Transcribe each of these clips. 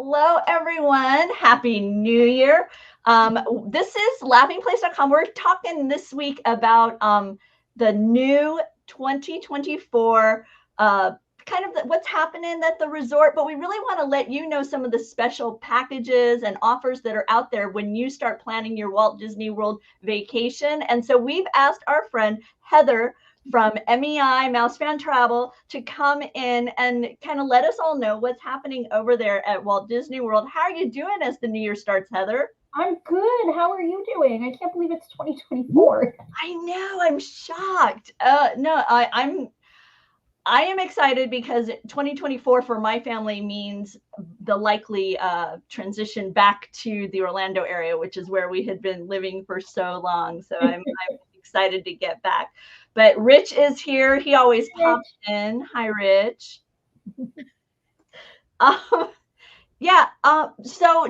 Hello, everyone. Happy New Year. This is laughingplace.com. We're talking this week about the new 2024 what's happening at the resort, but we really want to let you know some of the special packages and offers that are out there when you start planning your Walt Disney World vacation. And so we've asked our friend Heather from MEI Mouse Fan Travel to come in and kind of let us all know what's happening over there at Walt Disney World. How are you doing as the new year starts, Heather? I'm good. How are you doing? I can't believe it's 2024. I know, I'm shocked. No, I am excited because 2024 for my family means the likely transition back to the Orlando area, which is where we had been living for so long. So I'm excited to get back. But Rich is here. He always pops in. Hi, Rich. So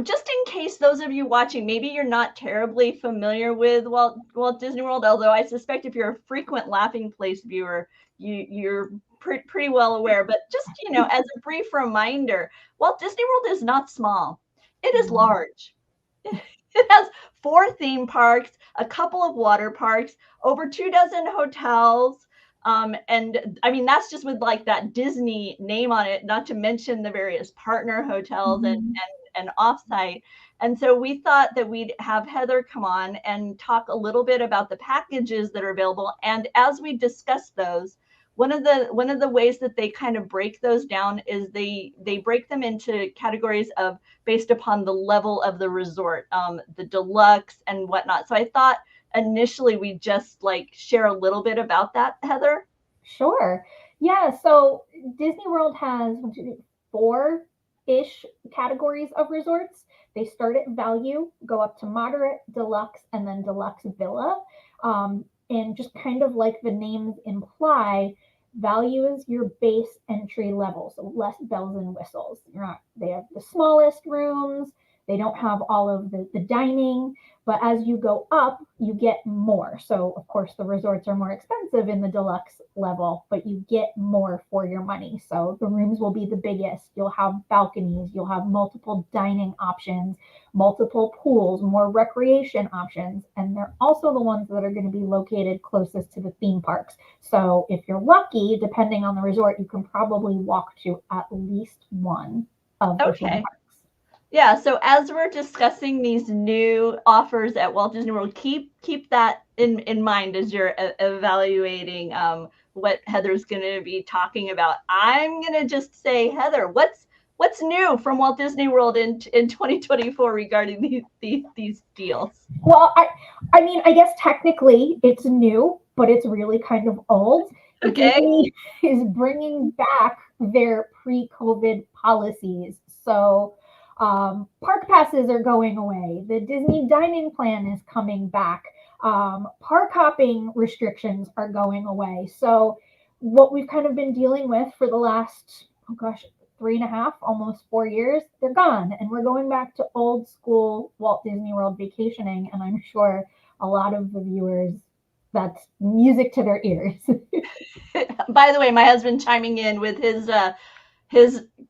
just in case those of you watching, maybe you're not terribly familiar with Walt Disney World, although I suspect if you're a frequent Laughing Place viewer, you're pretty well aware. But just, as a brief reminder, Walt Disney World is not small. It is large. It has 4 theme parks, a couple of water parks, over 24 hotels. And I mean, that's just with like that Disney name on it, not to mention the various partner hotels and offsite. And so we thought that we'd have Heather come on and talk a little bit about the packages that are available. And as we discuss those, one of the ways that they kind of break those down is they break them into categories of based upon the level of the resort, the deluxe and whatnot. So I thought initially we just like share a little bit about that, Heather. Sure. Yeah. So Disney World has 4-ish categories of resorts. They start at value, go up to moderate, deluxe, and then deluxe villa. And just kind of like the names imply, value is your base entry level, so less bells and whistles. They have the smallest rooms. They don't have all of the dining, but as you go up, you get more. So, of course, the resorts are more expensive in the deluxe level, but you get more for your money. So the rooms will be the biggest. You'll have balconies. You'll have multiple dining options, multiple pools, more recreation options. And they're also the ones that are going to be located closest to the theme parks. So if you're lucky, depending on the resort, you can probably walk to at least one of the theme parks. Yeah, so as we're discussing these new offers at Walt Disney World, keep that in mind as you're evaluating what Heather's going to be talking about. I'm going to just say, Heather, what's new from Walt Disney World in 2024 regarding these deals? Well, I mean, I guess technically it's new, but it's really kind of old. Okay. Disney is bringing back their pre-COVID policies. So park passes are going away. The Disney dining plan is coming back. Park hopping restrictions are going away. So what we've kind of been dealing with for the last, 3.5, almost 4 years, they're gone. And we're going back to old school Walt Disney World vacationing. And I'm sure a lot of the viewers, that's music to their ears. By the way, my husband chiming in with his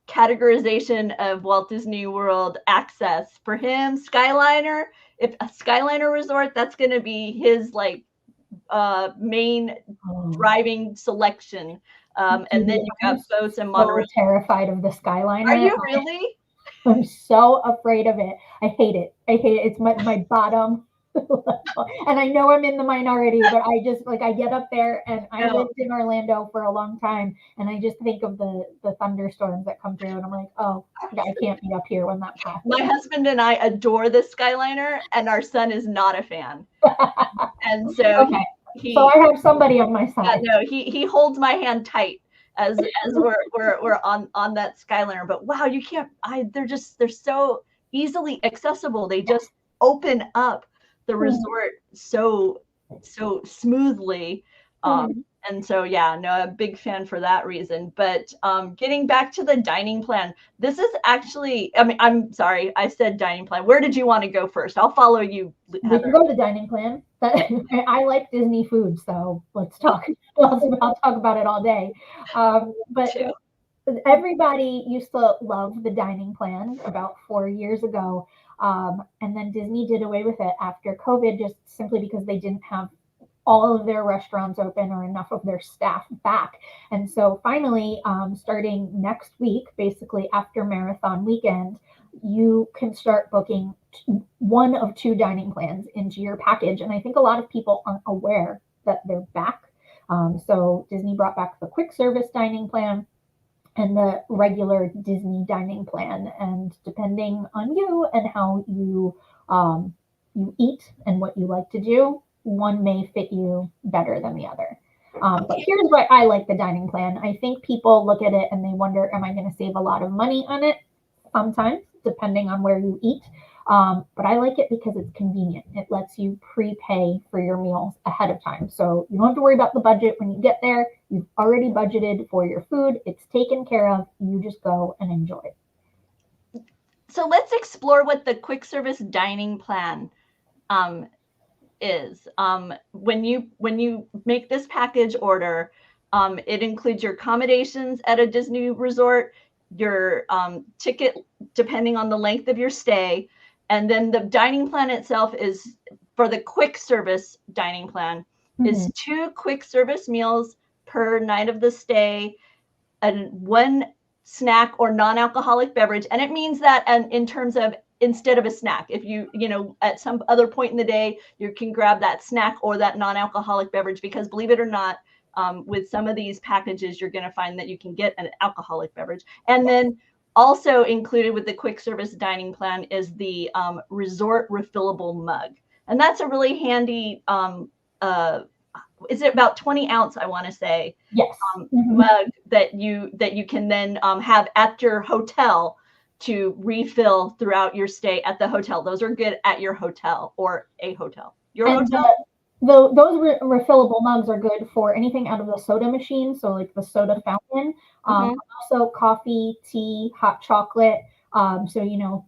categorization of Walt Disney World access. For him, Skyliner, if a Skyliner resort, that's going to be his like main driving selection. And then you've got boats and monorails. So terrified of the Skyliner. Are you really? I'm so afraid of it. I hate it. It's my bottom. And I know I'm in the minority, but I just I get up there, and I lived in Orlando for a long time, and I just think of the thunderstorms that come through, and I'm like, oh, I can't be up here when that happens. My husband and I adore the Skyliner, and our son is not a fan. And so so I have somebody on my side. No, he holds my hand tight as we're on that Skyliner. But wow, you can't. They're so easily accessible. They just open up the resort so smoothly. And so, a big fan for that reason. But getting back to the dining plan, this is actually, I'm sorry, I said dining plan. Where did you want to go first? I'll follow you, Heather. We can go to the dining plan. I like Disney food, so let's talk. I'll talk about it all day. But everybody used to love the dining plan about 4 years ago. And then Disney did away with it after COVID, just simply because they didn't have all of their restaurants open or enough of their staff back. And so finally, starting next week, basically after marathon weekend, you can start booking one of two dining plans into your package. And I think a lot of people aren't aware that they're back. So Disney brought back the quick service dining plan and the regular Disney dining plan. And depending on you and how you eat and what you like to do, one may fit you better than the other. But here's why I like the dining plan. I think people look at it and they wonder, am I going to save a lot of money on it? Sometimes, depending on where you eat. But I like it because it's convenient. It lets you prepay for your meals ahead of time. So you don't have to worry about the budget when you get there. You've already budgeted for your food. It's taken care of. You just go and enjoy. So let's explore what the quick service dining plan is. When you make this package order, it includes your accommodations at a Disney resort, your ticket depending on the length of your stay, and then the dining plan itself is, for the quick service dining plan, is 2 quick service meals per night of the stay and 1 snack or non-alcoholic beverage. And it means that, and in terms of, instead of a snack, if you at some other point in the day, you can grab that snack or that non-alcoholic beverage, because believe it or not, with some of these packages, you're going to find that you can get an alcoholic beverage. And then also included with the quick service dining plan is the resort refillable mug. And that's a really handy, is it about 20 ounce, I want to say, yes, mug that you can then have at your hotel to refill throughout your stay at the hotel. Those are good at your hotel or a hotel. Your hotel? Those refillable mugs are good for anything out of the soda machine, so like the soda fountain, also coffee, tea, hot chocolate. So,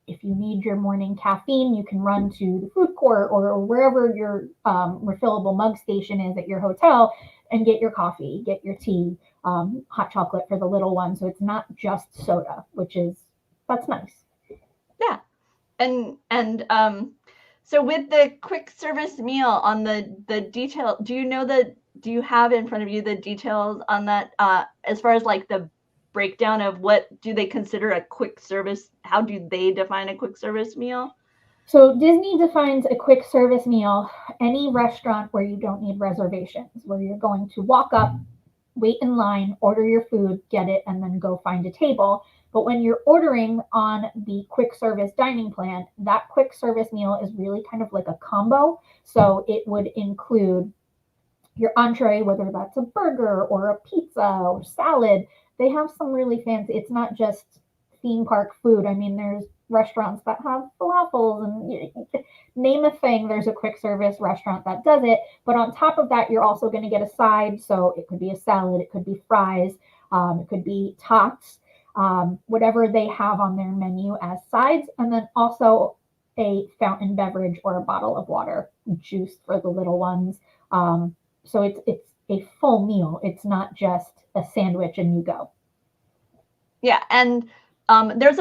if you need your morning caffeine, you can run to the food court or wherever your refillable mug station is at your hotel and get your coffee, get your tea, hot chocolate for the little one. So it's not just soda, that's nice. Yeah. And so with the quick service meal, on the detail, do you have in front of you the details on that, as far as like the breakdown of what do they consider a quick service? How do they define a quick service meal? So Disney defines a quick service meal any restaurant where you don't need reservations, where you're going to walk up, wait in line, order your food, get it, and then go find a table. But when you're ordering on the quick service dining plan, that quick service meal is really kind of like a combo. So it would include your entree, whether that's a burger or a pizza or salad. They have some really fancy, it's not just theme park food. I mean, there's restaurants that have falafels and name a thing. There's a quick service restaurant that does it. But on top of that, you're also going to get a side. So it could be a salad, it could be fries, it could be tots, whatever they have on their menu as sides. And then also a fountain beverage or a bottle of water, juice for the little ones. So it's a full meal. It's not just a sandwich and you go. Yeah, and there's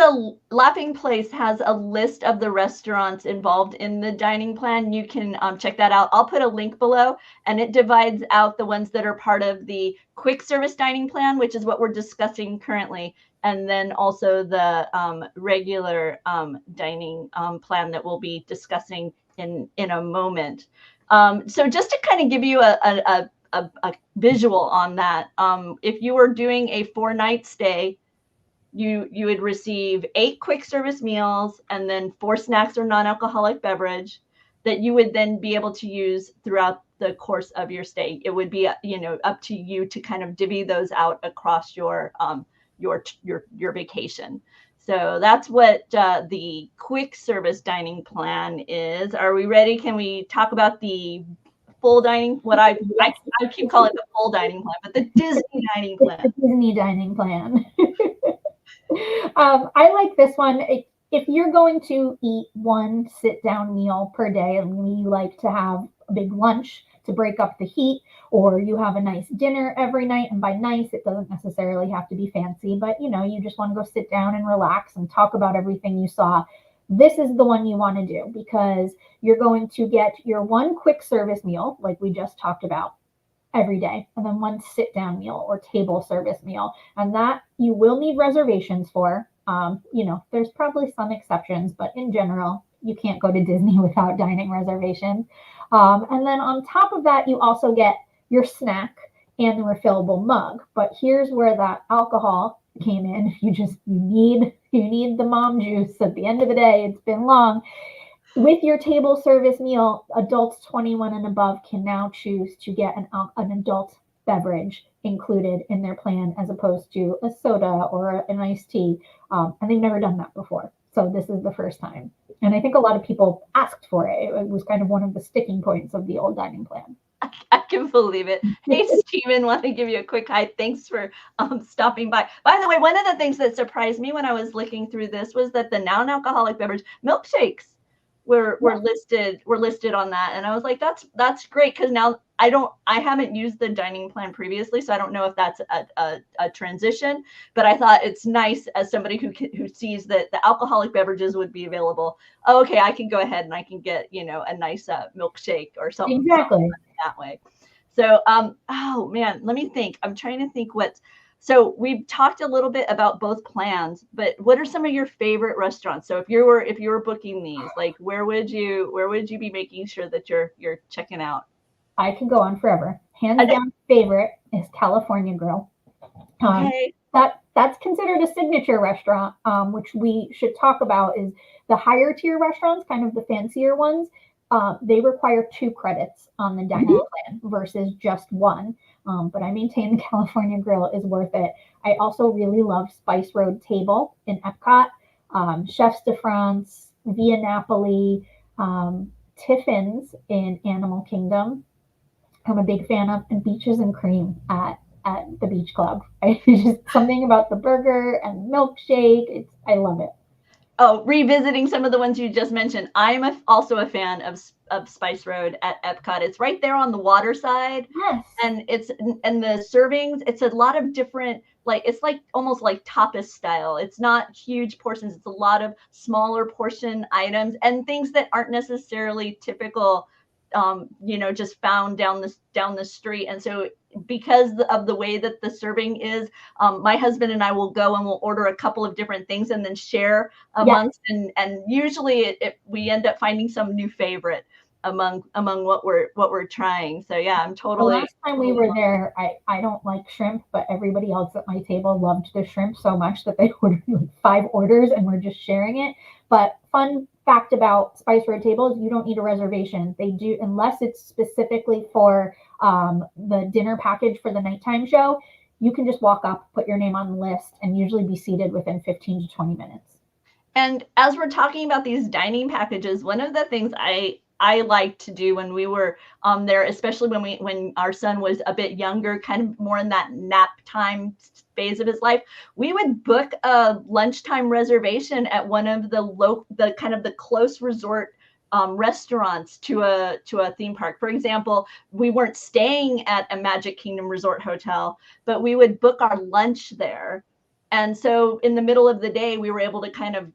Laughing Place has a list of the restaurants involved in the dining plan. You can check that out. I'll put a link below, and it divides out the ones that are part of the quick service dining plan, which is what we're discussing currently, and then also the regular dining plan that we'll be discussing in a moment. So just to kind of give you a visual on that, if you were doing a 4-night stay, you would receive 8 quick service meals and then 4 snacks or non-alcoholic beverage that you would then be able to use throughout the course of your stay. It would be up to you to kind of divvy those out across your vacation. So that's what the quick service dining plan is. Are we ready? Can we talk about the full dining? What I keep calling it the full dining plan, but the Disney dining plan. The Disney dining plan. I like this one. If you're going to eat one sit-down meal per day, and you like to have a big lunch, to break up the heat, or you have a nice dinner every night. And by nice, it doesn't necessarily have to be fancy, but you just want to go sit down and relax and talk about everything you saw. This is the one you want to do, because you're going to get your one quick service meal, like we just talked about, every day, and then one sit down meal or table service meal. And that you will need reservations for. There's probably some exceptions, but in general, you can't go to Disney without dining reservations. And then on top of that, you also get your snack and the refillable mug. But here's where that alcohol came in. You need the mom juice at the end of the day. It's been long. With your table service meal, adults 21 and above can now choose to get an adult beverage included in their plan, as opposed to a soda or an iced tea. And they've never done that before. So this is the first time. And I think a lot of people asked for it. It was kind of one of the sticking points of the old dining plan. I can believe it. Hey, Steven, want to give you a quick hi. Thanks for stopping by. By the way, one of the things that surprised me when I was looking through this was that the non-alcoholic beverage milkshakes were listed on that, and I was like, that's great, because now I haven't used the dining plan previously, so I don't know if that's a transition, but I thought it's nice as somebody who sees that the alcoholic beverages would be available. Oh, okay, I can go ahead and I can get a nice milkshake or something, exactly, that way. So oh man, let me think. I'm trying to think so we've talked a little bit about both plans, but what are some of your favorite restaurants? So if you were booking these, like where would you be making sure that you're checking out? I could go on forever. Hands down favorite is California Grill. Okay. That's considered a signature restaurant, which we should talk about. Is the higher tier restaurants, kind of the fancier ones, they require 2 credits on the dining plan versus just 1. But I maintain the California Grill is worth it. I also really love Spice Road Table in Epcot, Chefs de France, Via Napoli, Tiffin's in Animal Kingdom. I'm a big fan of, and Beaches and Cream at the Beach Club. Just something about the burger and milkshake. I love it. Oh, revisiting some of the ones you just mentioned. I'm also a fan of Spice Road at Epcot. It's right there on the water side. Yes. And the servings, it's a lot of different, it's like almost like tapas style. It's not huge portions. It's a lot of smaller portion items and things that aren't necessarily typical, just found down the street. And so because of the way that the serving is, my husband and I will go and we'll order a couple of different things and then share amongst, and usually we end up finding some new favorite among what we're trying. So yeah, I'm totally. The last time we were there, I don't like shrimp, but everybody else at my table loved the shrimp so much that they ordered like 5 orders and we're just sharing it. But fun fact about Spice Road Table is you don't need a reservation. They do, unless it's specifically for the dinner package for the nighttime show. You can just walk up, put your name on the list, and usually be seated within 15 to 20 minutes. And as we're talking about these dining packages, one of the things I like to do when we were there, especially when our son was a bit younger, kind of more in that nap time phase of his life, we would book a lunchtime reservation at one of the kind of the close resort restaurants to a theme park. For example, we weren't staying at a Magic Kingdom Resort hotel, but we would book our lunch there. And so in the middle of the day, we were able to kind of,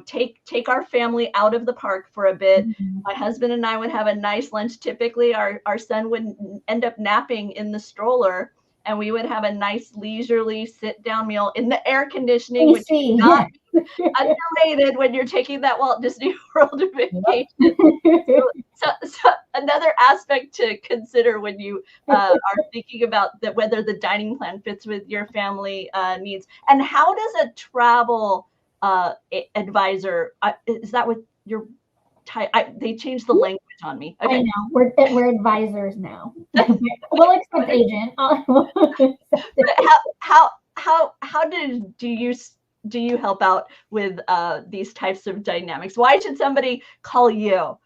take our family out of the park for a bit. Mm-hmm. My husband and I would have a nice lunch. Typically, our son would end up napping in the stroller, and we would have a nice leisurely sit-down meal in the air conditioning, which is not underrated when you're taking that Walt Disney World Vacation. So another aspect to consider when you are thinking about whether the dining plan fits with your family needs. And how does a travel advisor, is that what your they changed the language on me. Okay. I know. We're advisors now. We'll accept agent. How do you help out with these types of dynamics? Why should somebody call you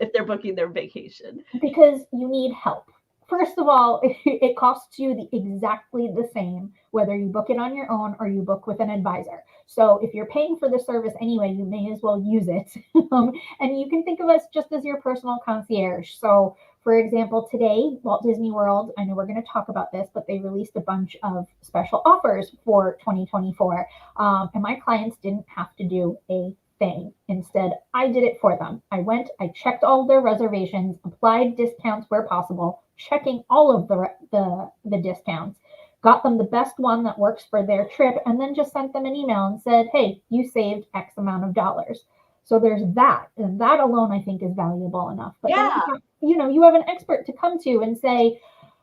if they're booking their vacation? Because you need help. first of all, it costs you exactly the same whether you book it on your own or you book with an advisor. So if you're paying for the service anyway, you may as well use it. And you can think of us just as your personal concierge. So for example, today, Walt Disney World, I know we're going to talk about this, but they released a bunch of special offers for 2024. And my clients didn't have to do a thing. Instead, I did it for them. I went, I checked all of their reservations, applied discounts where possible, checking all of the discounts, got them the best one that works for their trip, and then just sent them an email and said, hey, you saved X amount of dollars. So there's that. And that alone, I think, is valuable enough. But Yeah. then, you have an expert to come to and say,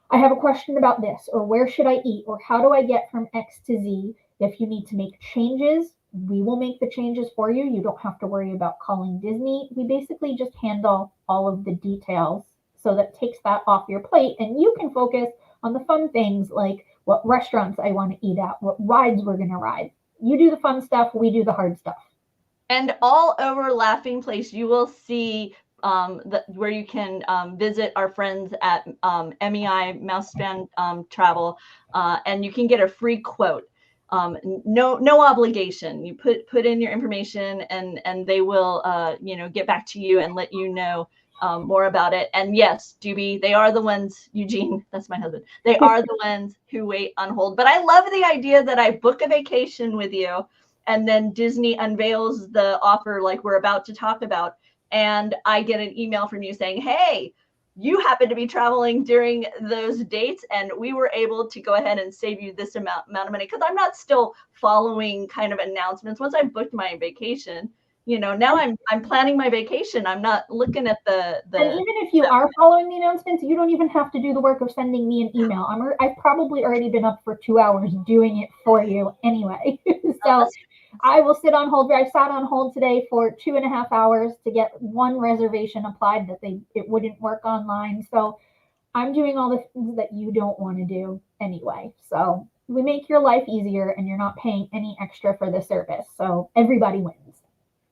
I have a question about this, or where should I eat, or how do I get from X to Z? If you need to make changes, we will make the changes for you. You don't have to worry about calling Disney. We basically just handle all of the details, so that takes that off your plate and you can focus on the fun things like what restaurants I want to eat at, what rides we're going to ride. You do the fun stuff, we do the hard stuff. And all over Laughing Place, you will see where you can visit our friends at MEI Mousefan Travel, and you can get a free quote. No obligation. You put in your information, and they will get back to you and let you know more about it. And yes, Doobie, they are the ones, Eugene, that's my husband, they are the ones who wait on hold. But I love the idea that I book a vacation with you, and then Disney unveils the offer like we're about to talk about, and I get an email from you saying, hey, you happen to be traveling during those dates, and we were able to go ahead and save you this amount of money. Because I'm not still following kind of announcements. Once I booked my vacation, now I'm planning my vacation. I'm not looking at the and even if you are following the announcements, you don't even have to do the work of sending me an email. I've probably already been up for 2 hours doing it for you anyway. So I will sit on hold. I sat on hold today for 2.5 hours to get one reservation applied that it wouldn't work online. So I'm doing all the things that you don't want to do anyway. So we make your life easier and you're not paying any extra for the service. So everybody wins.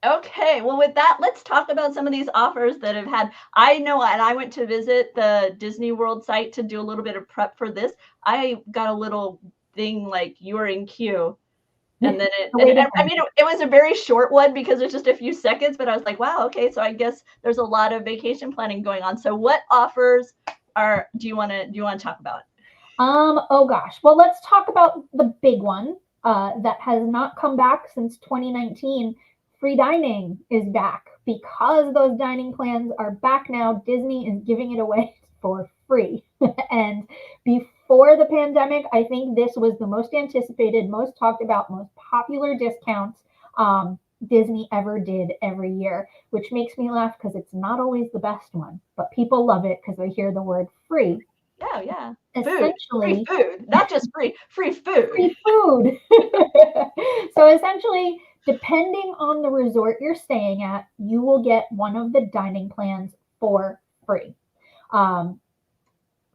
Okay, well, with that, let's talk about some of these offers that have had. I know, and I went to visit the Disney World site to do a little bit of prep for this. I got a little thing like you are in queue. And then it was a very short one because it's just a few seconds, but I was like, wow, okay, so I guess there's a lot of vacation planning going on. So what offers do you want to talk about? Oh gosh. Well, let's talk about the big one that has not come back since 2019. Free dining is back. Because those dining plans are back now, Disney is giving it away for free. And before the pandemic, I think this was the most anticipated, most talked about, most popular discount Disney ever did every year, which makes me laugh because it's not always the best one, but people love it because they hear the word free. Yeah. Essentially, free food, not just free food. Free food. So essentially, depending on the resort you're staying at, you will get one of the dining plans for free.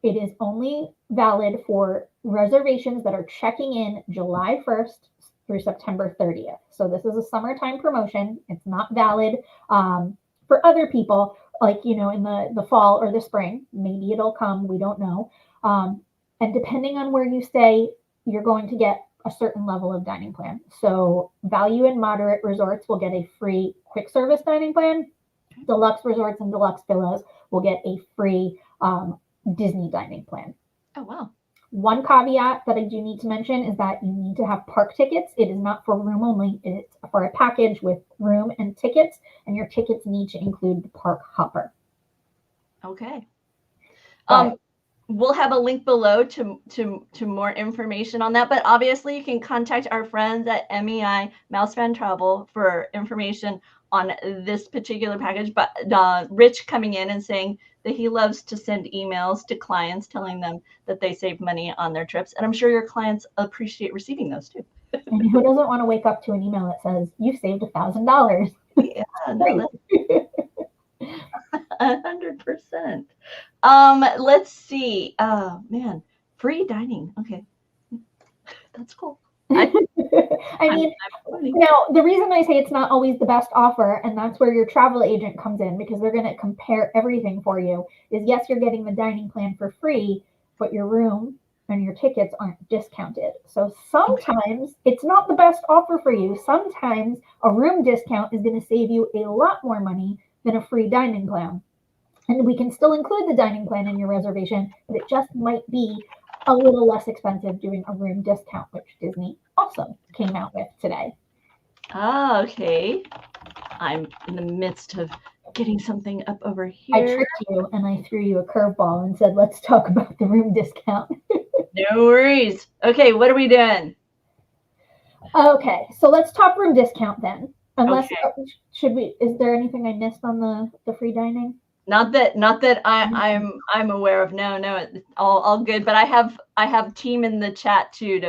It is only valid for reservations that are checking in July 1st through September 30th. So this is a summertime promotion. It's not valid for other people, like, in the fall or the spring. Maybe it'll come. We don't know. And depending on where you stay, you're going to get a certain level of dining plan. So value and moderate resorts will get a free quick service dining plan. Deluxe resorts and deluxe villas will get a free Disney dining plan. Oh, wow. One caveat that I do need to mention is that you need to have park tickets. It is not for room only. It's for a package with room and tickets, and your tickets need to include the park hopper. Okay. We'll have a link below to more information on that. But obviously, you can contact our friends at MEI Mousefan Travel for information on this particular package. But Rich coming in and saying that he loves to send emails to clients telling them that they save money on their trips. And I'm sure your clients appreciate receiving those too. And who doesn't want to wake up to an email that says, you saved $1,000? Yeah, no, 100%. Let's see. Man, free dining. Okay, that's cool. I mean, now the reason I say it's not always the best offer, and that's where your travel agent comes in, because they're going to compare everything for you, is yes, you're getting the dining plan for free, but your room and your tickets aren't discounted. So sometimes it's not the best offer for you. Sometimes a room discount is going to save you a lot more money than a free dining plan. And we can still include the dining plan in your reservation, but it just might be a little less expensive doing a room discount, which Disney also came out with today. Ah, okay. I'm in the midst of getting something up over here. I tricked you and I threw you a curveball and said, let's talk about the room discount. No worries. Okay, what are we doing? Okay, so let's talk room discount then. Unless Okay. Is there anything I missed on the free dining? Not that I'm aware of. No, it's all good. But I have team in the chat too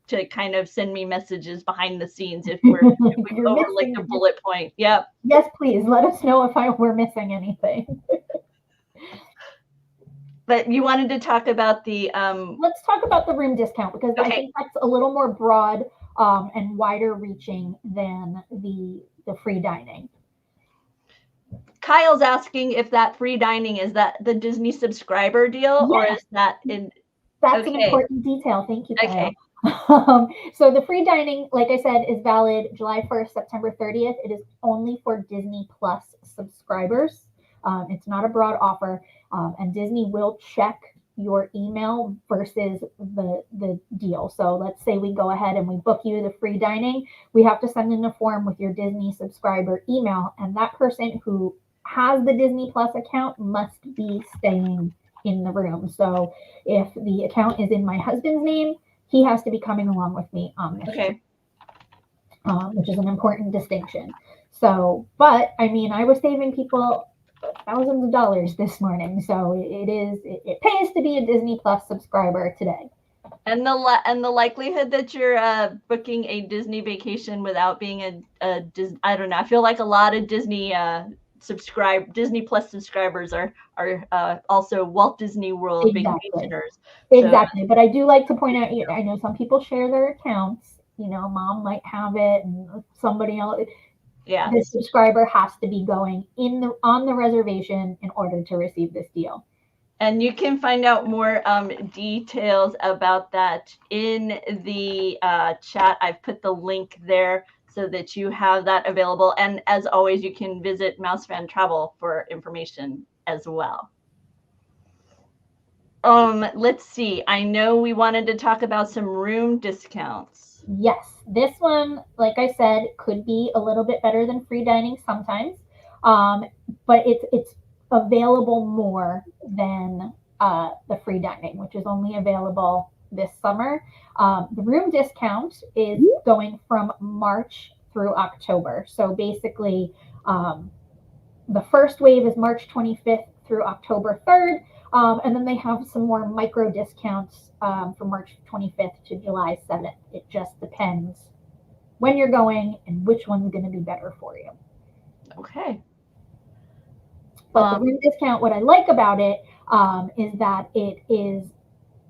to kind of send me messages behind the scenes if we overlooked a bullet point. Yep. Yes, please let us know if we're missing anything. But you wanted to talk about the let's talk about the room discount, because I think that's a little more broad and wider reaching than the free dining. Kyle's asking if that free dining is that the Disney subscriber deal, or is that in? That's an important detail. Thank you, Kyle. Okay. So the free dining, like I said, is valid July 1st, September 30th. It is only for Disney Plus subscribers. It's not a broad offer, and Disney will check your email versus the deal. So let's say we go ahead and we book you the free dining. We have to send in a form with your Disney subscriber email, and that person who has the Disney Plus account must be staying in the room. So if the account is in my husband's name, he has to be coming along with me on this trip, which is an important distinction. So, but I mean, I was saving people thousands of dollars this morning, so it pays to be a Disney Plus subscriber today. And the likelihood that you're booking a Disney vacation without being a Disney, I don't know. I feel like a lot of Disney Disney Plus subscribers are also Walt Disney World vacationers. Exactly. But I do like to point out, I know some people share their accounts. Mom might have it and somebody else. Yeah. The subscriber has to be going on the reservation in order to receive this deal. And you can find out more details about that in the chat. I've put the link there so that you have that available. And as always, you can visit Mouse Fan Travel for information as well. Let's see. I know we wanted to talk about some room discounts. Yes, this one, like I said, could be a little bit better than free dining sometimes, but it's available more than the free dining, which is only available this summer. The room discount is going from March through October. So basically, the first wave is March 25th through October 3rd. And then they have some more micro discounts from March 25th to July 7th. It just depends when you're going and which one's going to be better for you. Okay. But the room discount, what I like about it is that it is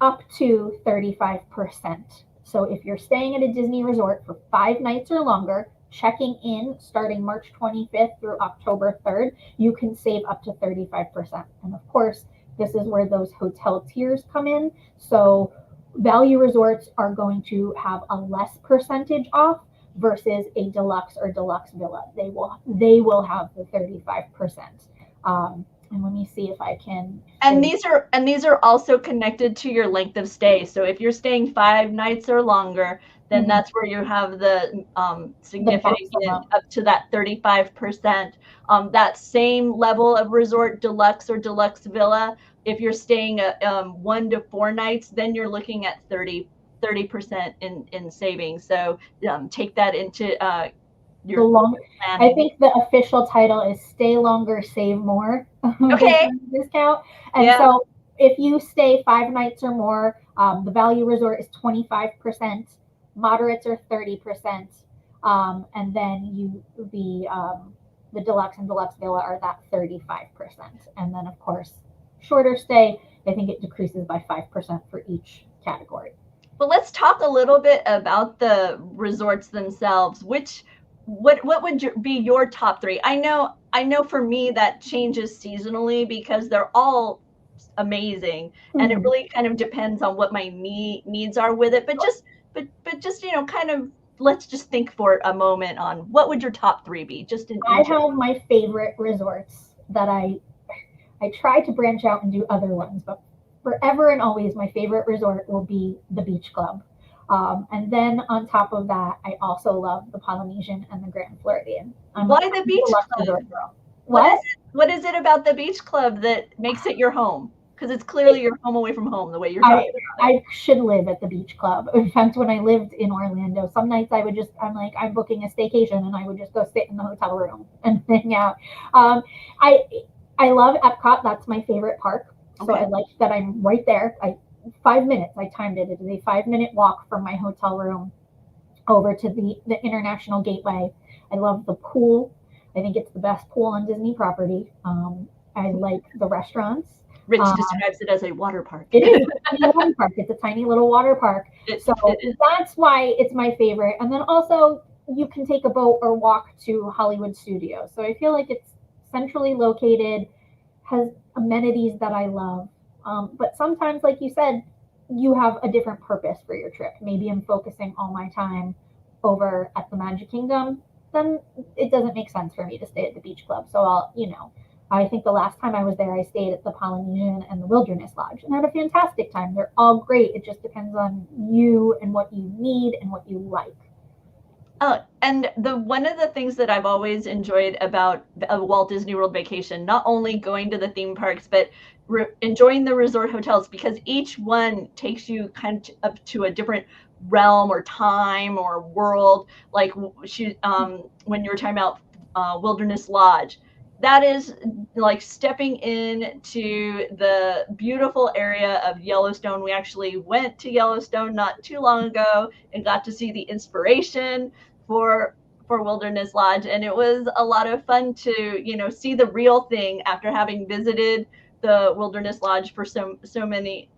up to 35%. So if you're staying at a Disney resort for 5 nights or longer, checking in starting March 25th through October 3rd, you can save up to 35%. And of course, this is where those hotel tiers come in. So value resorts are going to have a less percentage off versus a deluxe or deluxe villa. They will have the 35%. And let me see if I can. And these are also connected to your length of stay. So if you're staying 5 nights or longer, then that's where you have the significant up to that 35%. That same level of resort, deluxe or deluxe villa, if you're staying 1 to 4 nights, then you're looking at 30% in savings. So take that into your planning. I think the official title is "Stay Longer, Save More." Okay. Discount. And so if you stay 5 nights or more, the value resort is 25%, moderates are 30%, and then the deluxe and deluxe villa are that 35%. And then of course, shorter stay, I think it decreases by 5% for each category. But let's talk a little bit about the resorts themselves. What would be your top three? I know for me that changes seasonally because they're all amazing, and it really kind of depends on what my needs are with it. But just kind of let's just think for a moment on what would your top three be, just I in general. have my favorite resorts that I try to branch out and do other ones, but forever and always, my favorite resort will be the Beach Club. And then on top of that, I also love the Polynesian and the Grand Floridian. I'm a Why the beach deluxe club? resort girl. What is What? it? What is it about the beach club that makes it your home? Because it's clearly your home away from home, the way you're I talking about it. I should live at the beach club. In fact, when I lived in Orlando, some nights I'm like, I'm booking a staycation, and I would just go sit in the hotel room and hang out. Um, I I love Epcot. That's my favorite park. So I Okay. like that I'm right there. 5 minutes. I timed it. It is a 5 minute walk from my hotel room over to the International Gateway. I love the pool. I think it's the best pool on Disney property. I like the restaurants. Rich Um, describes it as a water park. it is a tiny water park. It's a tiny little water park. So It is. that's why it's my favorite. And then also you can take a boat or walk to Hollywood Studios. So I feel like it's centrally located, has amenities that I love. But sometimes, like you said, you have a different purpose for your trip. Maybe I'm focusing all my time over at the Magic Kingdom. Then it doesn't make sense for me to stay at the beach club. So I think the last time I was there, I stayed at the Polynesian and the Wilderness Lodge and had a fantastic time. They're all great. It just depends on you and what you need and what you like. Oh, and the one of the things that I've always enjoyed about a Walt Disney World Vacation, not only going to the theme parks, but enjoying the resort hotels, because each one takes you kind of up to a different realm or time or world. Like when you were talking about Wilderness Lodge, that is like stepping into the beautiful area of Yellowstone. We actually went to Yellowstone not too long ago and got to see the inspiration for Wilderness Lodge, and it was a lot of fun to see the real thing after having visited the Wilderness Lodge for so many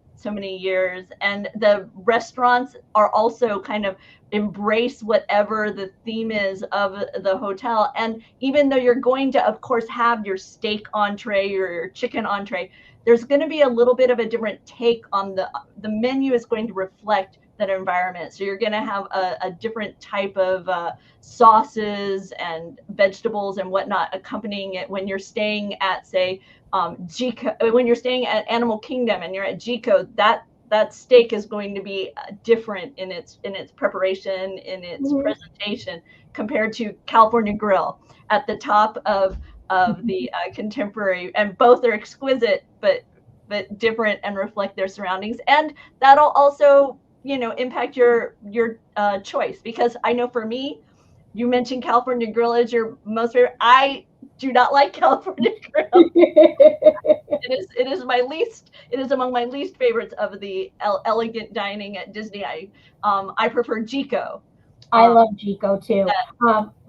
years. And the restaurants are also kind of embrace whatever the theme is of the hotel. And even though you're going to, of course, have your steak entree or your chicken entree, there's going to be a little bit of a different take on the menu is going to reflect that environment. So you're going to have a different type of sauces and vegetables and whatnot accompanying it when you're staying at, say, Gico. When you're staying at Animal Kingdom and you're at Gico, that steak is going to be different in its preparation, in its Mhm. presentation, compared to California Grill at the top of the contemporary, and both are exquisite, but different and reflect their surroundings. And that'll also impact your choice, because I know for me, you mentioned California Grill as your most favorite. I do not like California Grill. It is among my least favorites of the elegant dining at Disney. I prefer Gico. I Um, love Jico too.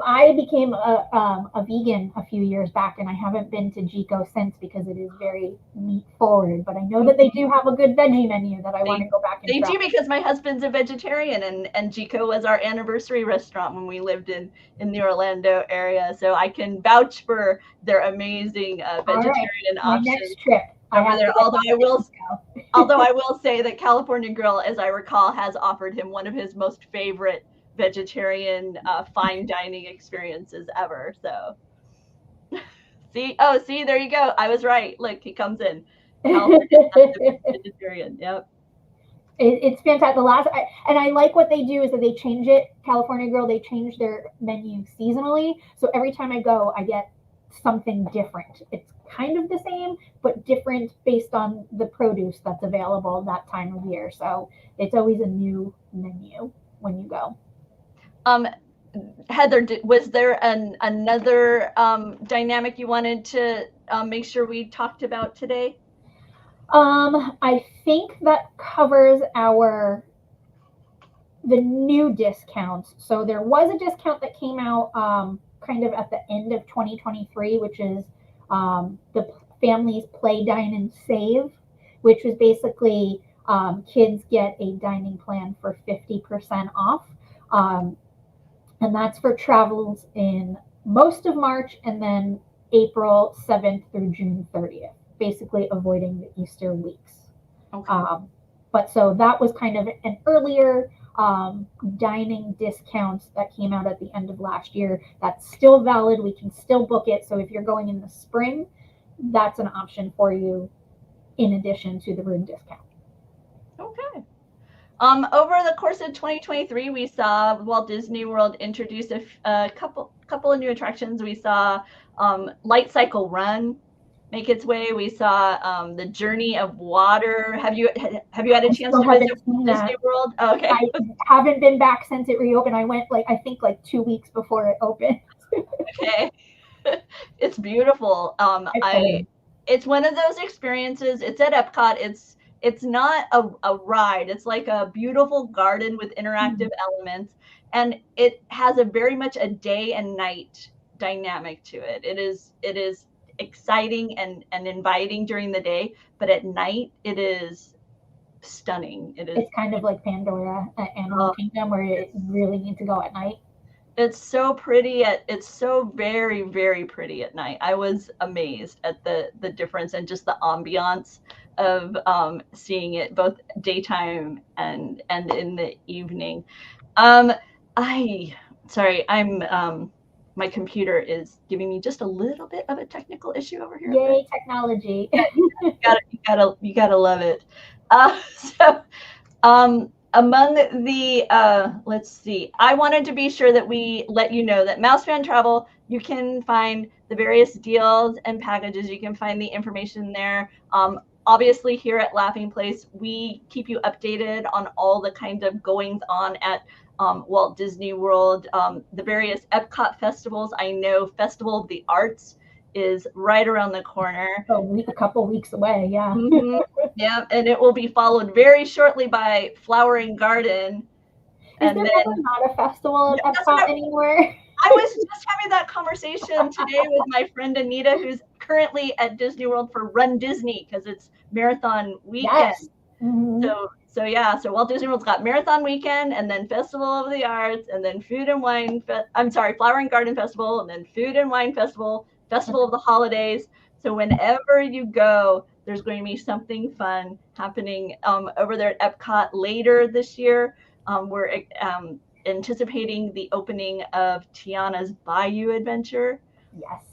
I became a vegan a few years back, and I haven't been to Jico since because it is very meat forward. But I know that they do have a good veggie menu that I want to they go back and they try. do, because my husband's a vegetarian, and Gico was our anniversary restaurant when we lived in the Orlando area, so I can vouch for their amazing All right, vegetarian my options next trip, I over have there. to get back to Jico. Although I will say that California Grill, as I recall, has offered him one of his most favorite vegetarian fine dining experiences ever. So see, there you go. I was right. Look, he comes in. California vegetarian. Yep. It's fantastic. And I like what they do is that they change it. California Grill, they change their menu seasonally. So every time I go, I get something different. It's kind of the same, but different based on the produce that's available that time of year. So it's always a new menu when you go. Um, Heather, was there another dynamic you wanted to make sure we talked about today? I think that covers the new discounts. So there was a discount that came out kind of at the end of 2023, which is the families play, dine, and save, which was basically Kids get a dining plan for 50% off. Um, and that's for travels in most of March and then April 7th through June 30th, basically avoiding the Easter weeks. Okay. But so that was kind of an earlier dining discount that came out at the end of last year. That's still valid. We can still book it. So if you're going in the spring, that's an option for you in addition to the room discount. Okay. Over the course of 2023, we saw Walt Disney World introduce a couple of new attractions. We saw Light Cycle Run make its way. We saw the Journey of Water. Have you had a chance to visit Disney World? Oh, okay. I haven't been back since it reopened. I went I think 2 weeks before it opened. Okay. It's beautiful. It's one of those experiences. It's at Epcot. It's not a ride. It's like a beautiful garden with interactive elements, and it has a very much a day and night dynamic to it. It is exciting and inviting during the day, but at night it is stunning. It's kind of like Pandora at Animal Kingdom, where you really need to go at night. It's so pretty. It's so very, very pretty at night. I was amazed at the difference and just the ambiance of seeing it both daytime and in the evening. Sorry, my computer is giving me just a little bit of a technical issue over here. Yay, technology! You gotta love it. Among the, let's see, I wanted to be sure that we let you know that Mouse Fan Travel, you can find the various deals and packages. You can find the information there. Obviously, here at Laughing Place, we keep you updated on all the kinds of goings on at Walt Disney World, the various Epcot festivals. I know Festival of the Arts is right around the corner. A couple weeks away, yeah. Mm-hmm. Yeah, and it will be followed very shortly by Flowering Garden. Is there ever not a festival at Epcot anymore? I was just having that conversation today with my friend Anita, who's currently at Disney World for Run Disney because it's marathon weekend. Yes. Mm-hmm. So Walt Disney World's got marathon weekend, and then Festival of the Arts, and then Flowering Garden Festival, and then Food and Wine Festival, Festival of the Holidays. So whenever you go, there's going to be something fun happening over there at Epcot later this year. We're anticipating the opening of Tiana's Bayou Adventure. Yes.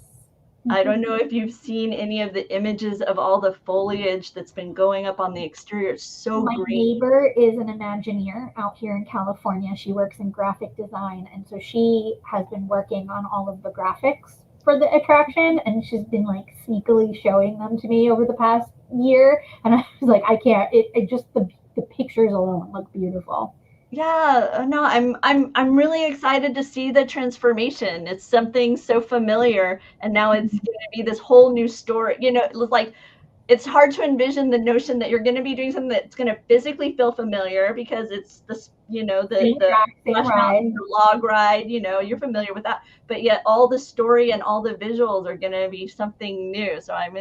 I don't know if you've seen any of the images of all the foliage that's been going up on the exterior. It's so green. My neighbor is an Imagineer out here in California. She works in graphic design, and so she has been working on all of the graphics for the attraction, and she's been sneakily showing them to me over the past year. And I was like, I can't. It just the pictures alone look beautiful. Yeah, no, I'm really excited to see the transformation. It's something so familiar, and now it's going to be this whole new story. It's hard to envision the notion that you're going to be doing something that's going to physically feel familiar because it's the log ride. You're familiar with that, but yet all the story and all the visuals are going to be something new. So I'm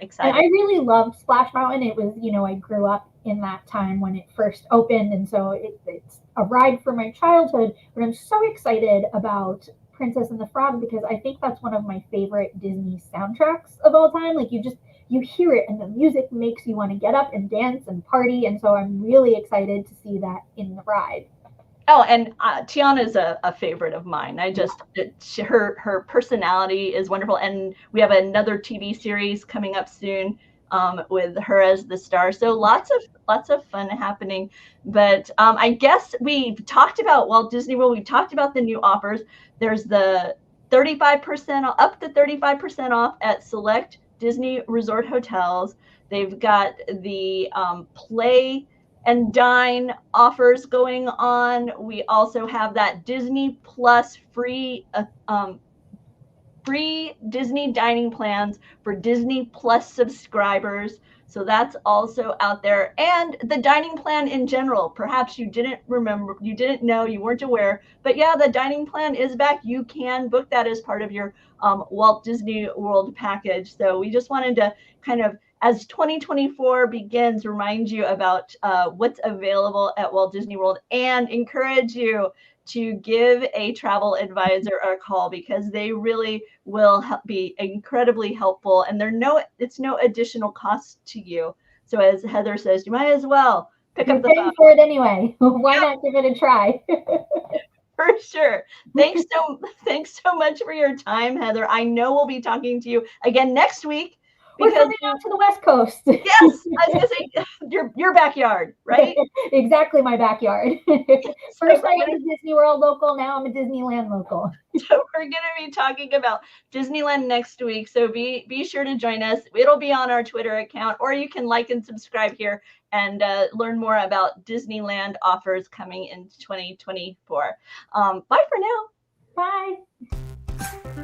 excited. And I really loved Splash Mountain. It was, I grew up in that time when it first opened, and so it's a ride for my childhood. But I'm so excited about Princess and the Frog because I think that's one of my favorite Disney soundtracks of all time. You hear it and the music makes you want to get up and dance and party. And so I'm really excited to see that in the ride. Oh, and Tiana is a favorite of mine. Her personality is wonderful. And we have another TV series coming up soon with her as the star. So lots of fun happening. But I guess we've talked about Walt Disney World. We've talked about the new offers. There's the 35% up to 35% off at select Disney Resort hotels. They've got the play and dine offers going on. We also have that Disney Plus free Disney dining plans for Disney Plus subscribers. So that's also out there. And the dining plan in general, perhaps you didn't remember, you didn't know, you weren't aware, but yeah, the dining plan is back. You can book that as part of your Walt Disney World package. So we just wanted to kind of as 2024 begins, remind you about what's available at Walt Disney World and encourage you to give a travel advisor a call because they really will be incredibly helpful, and it's no additional cost to you. So as Heather says, you might as well pick You're up the paying phone. for it anyway. Why not give it a try? For sure. Thanks so much for your time, Heather. I know we'll be talking to you again next week We're because coming out to the West Coast. yes, I was gonna say your backyard, right? Exactly my backyard. So First I was a Disney World local, now I'm a Disneyland local. So we're going to be talking about Disneyland next week. So be sure to join us. It'll be on our Twitter account, or you can like and subscribe here and learn more about Disneyland offers coming in 2024. Bye for now. Bye.